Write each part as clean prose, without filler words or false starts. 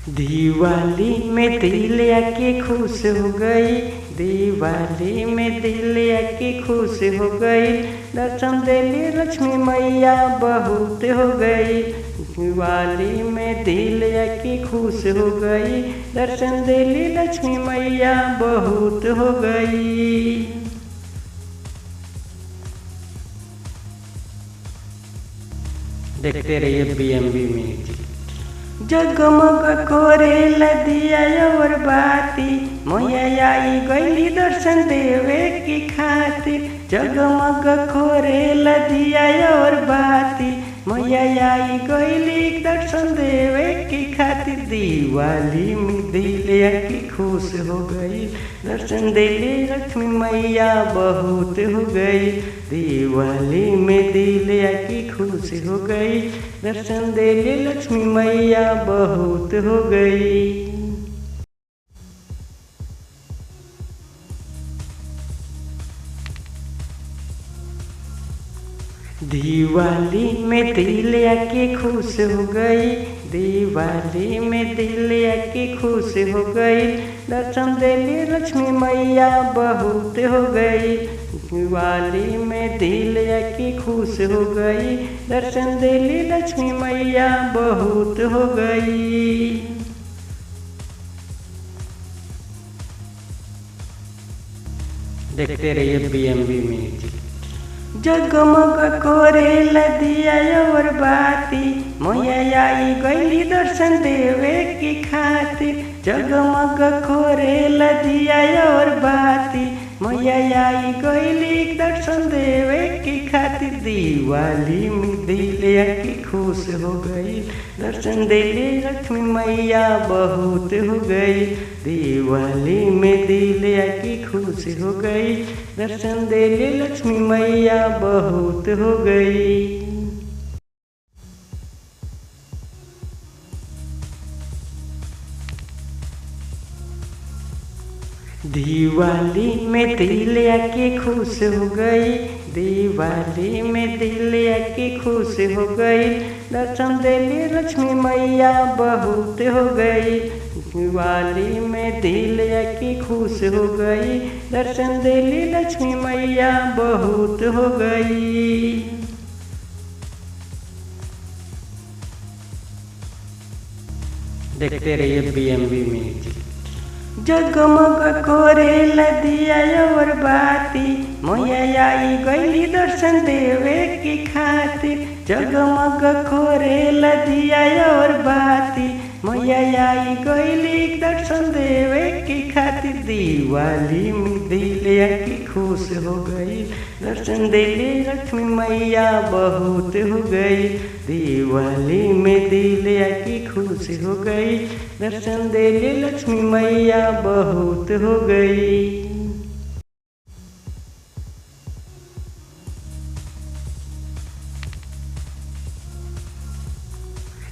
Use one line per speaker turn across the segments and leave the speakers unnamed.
दिवाली में दिल आके खुश हो गई, दिवाली में दिल आके खुश हो गई। दर्शन देली लक्ष्मी मैया बहुत हो गई। दिवाली में दिल आके खुश हो गई, दर्शन देली लक्ष्मी मैया बहुत हो गई। देखते रहिए BMB म्यूजिक। जगमग कोरेला दिया और बाती, मैया आई गईली दर्शन देवे की खातिर। जगमग कोरेला दिया और बाती, मैया आई गईली दर्शन देवे की खातिर। दिवाली में दिल आके खुश हो गई, दर्शन देली लक्ष्मी मैया बहुत हो गई। दिवाली में दिल आके खुश हो गई, दर्शन देली लक्ष्मी मैया बहुत हो गई। दिवाली में दिल आके खुश हो गई, दिवाली में दिल आके खुश हो गई। दर्शन देली लक्ष्मी मैया बहुत हो गई। दिवाली में दिल आके खुश हो गई, दर्शन देली लक्ष्मी मैया बहुत हो गई। देखते रहिए BMB म्यूजिक। जगमग कोरेला दिया और बाती, मैया आई गईली दर्शन देवे की खातिर। जगमग कोरेला दिया और बाती, मैया आई गईली दर्शन देवे की खातिर। दिवाली में दिल आके खुश हो गई, दर्शन देली लक्ष्मी मैया बहुत हो गई। दिवाली में दिल आके खुश हो गई, दर्शन देली लक्ष्मी मैया बहुत हो गई। दिवाली में दिल आके खुश हो गई, दिवाली में दिल आके खुश हो गई। दर्शन देली लक्ष्मी मैया बहुत हो गई। दिवाली में दिल आके खुश हो गई, दर्शन देली लक्ष्मी मैया बहुत हो गई। देखते रहिए BMB म्यूजिक। जगमग कोरेला दिया और बाती, मैया आई गईली दर्शन देवे की खातिर। जगमग कोरेला दिया और बाती, मैया आई गईली दर्शन देवे की खातिर। दिवाली में दिल आके खुश हो गई, दर्शन देली लक्ष्मी मैया बहुत हो गई। दिवाली में दिल आके खुश हो गई, दर्शन देली लक्ष्मी मैया बहुत हो गई।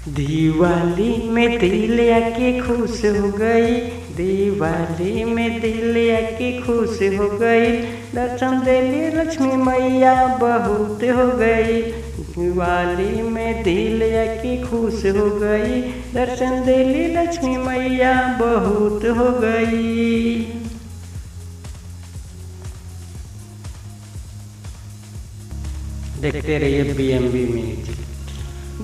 दिवाली में दिल आके खुश हो गई, दिवाली में दिल आके खुश हो गई। दर्शन देली लक्ष्मी मैया बहुत हो गई। दिवाली में दिल आके खुश हो गई, दर्शन देली लक्ष्मी मैया बहुत हो गई। देखते रहिए BMB म्यूजिक।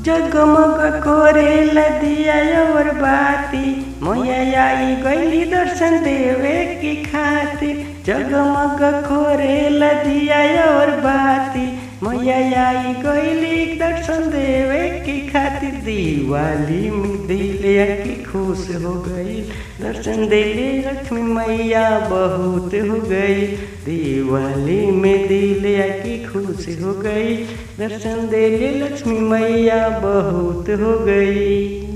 जगमग कोरेला दिया और बाती, मैया आई गईली दर्शन देवे की खातिर। जगमग कोरेला दिया और बाती, मैया आई गईली दर्शन देवे की खातिर। दिवाली में दिल आके खुश हो गई, दर्शन देली लक्ष्मी मैया बहुत हो गई। दिवाली में दिल आके खुश हो गई, दर्शन देली लक्ष्मी मैया बहुत हो गई।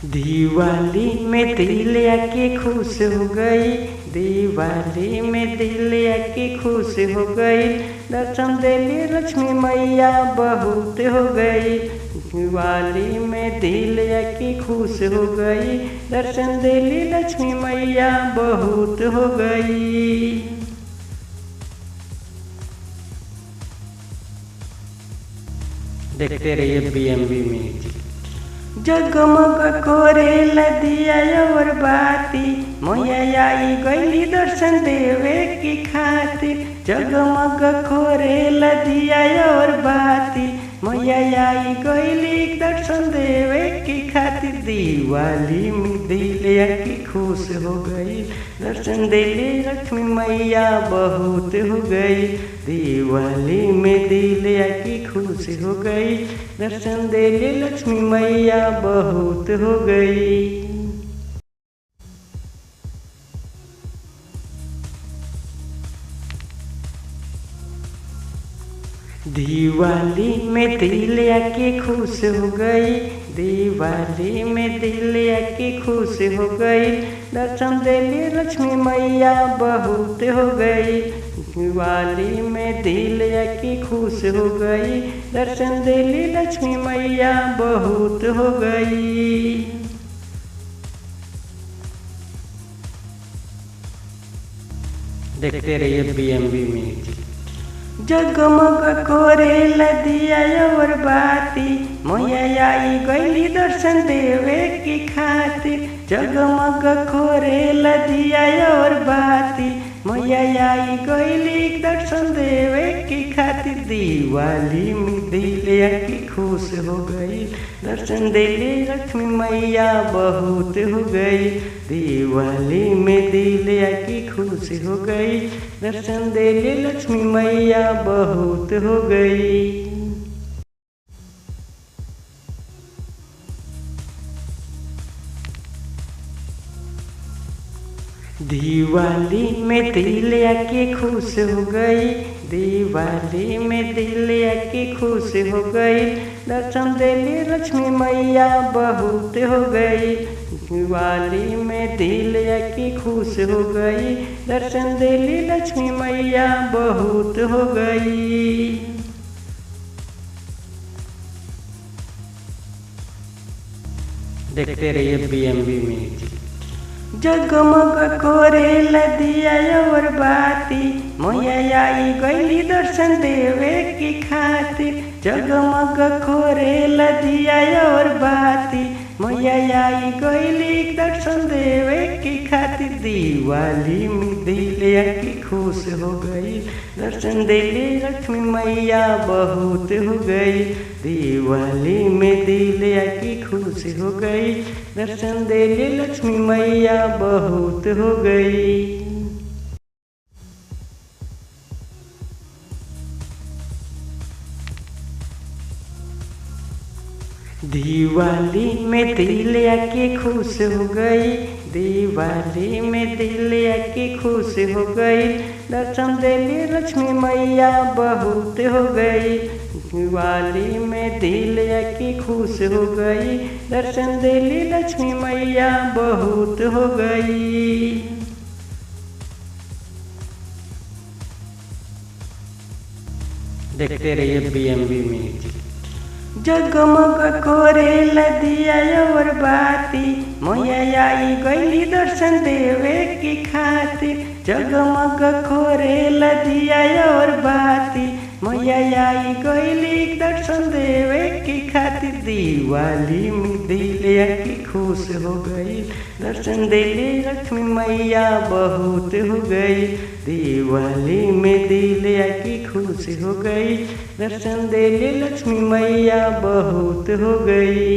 दिवाली में दिल आके खुश हो गई, दिवाली में दिल आके खुश हो गई। दर्शन देली लक्ष्मी मैया बहुत हो गई। दिवाली में दिल आके खुश हो गई, दर्शन देली लक्ष्मी मैया बहुत हो गई। देखते रहिए बीएमबी म्यूजिक। जगमग कोरेला दिया और बाती, मैया आई गईली दर्शन देवे की खातिर। जगमग कोरेला दिया और बाती, मैया आई गईली दर्शन देवे की खातिर। दिवाली में दिलिया की खुश हो गई, दर्शन देले लक्ष्मी मैया बहुत हो गई। दिवाली में दिलिया की खुश हो गई, दर्शन देले लक्ष्मी मैया बहुत हो गई। दिवाली में दिलिया की खुश हो गई, दिवाली में दिलिया की खुश हो गई। दर्शन देली लक्ष्मी मैया बहुत हो गई। दिवाली में दिलिया की खुश हो गई, दर्शन देली लक्ष्मी मैया बहुत हो गई। देखते रहिए बीएमबी म्यूजिक। जगमग कोरेला दिया और बाती, मैया आई गईली दर्शन देवे की खातिर। जगमग कोरेला दिया और बाती, मैया आई गईली दर्शन देवे की खातिर। दिवाली में दिलिया की खुश हो गई, दर्शन देले लक्ष्मी मैया बहुत हो गई। दिवाली में दिलिया की खुश हो गई, दर्शन देले लक्ष्मी मैया बहुत हो गई। दिवाली में दिलिया की खुश हो गई, दिवाली में दिलिया की खुश हो गई। दर्शन देली लक्ष्मी मैया बहुत हो गई। दिवाली में दिलिया की खुश हो गई, दर्शन देली लक्ष्मी मैया बहुत हो गई। देखते रहिए बीएमबी म्यूजिक। जगमग कोरेला दिया और बाती, मैया आई गईली दर्शन देवे की खातिर। जगमग कोरेला दिया और बाती, मैया आई गईली दर्शन देवे की खातिर। दिवाली में दिलिया की खुश हो गई, दर्शन देले लक्ष्मी मैया बहुत हो गई। दिवाली में दिलिया की खुश हो गई, दर्शन देले लक्ष्मी मैया बहुत हो गई। दिवाली में दिलिया की खुश हो गई, दिवाली में दिलिया की खुश हो गई। दर्शन देली लक्ष्मी मैया बहुत हो गई। दिवाली में दिलिया की खुश हो गई, दर्शन देली लक्ष्मी मैया बहुत हो गई। देखते रहिए बीएमबी म्यूजिक। जगमग कोरेला दिया और बाती, मैया आई गईली दर्शन देवे की खातिर। जगमग कोरेला दिया और बाती, मैया आई गईली दर्शन देवे की खातिर। दिवाली में दिलिया की खुश हो गई, दर्शन देले लक्ष्मी मैया बहुत हो गई। दिवाली में दिलिया की खुश हो गई, दर्शन देले लक्ष्मी मैया बहुत हो गई।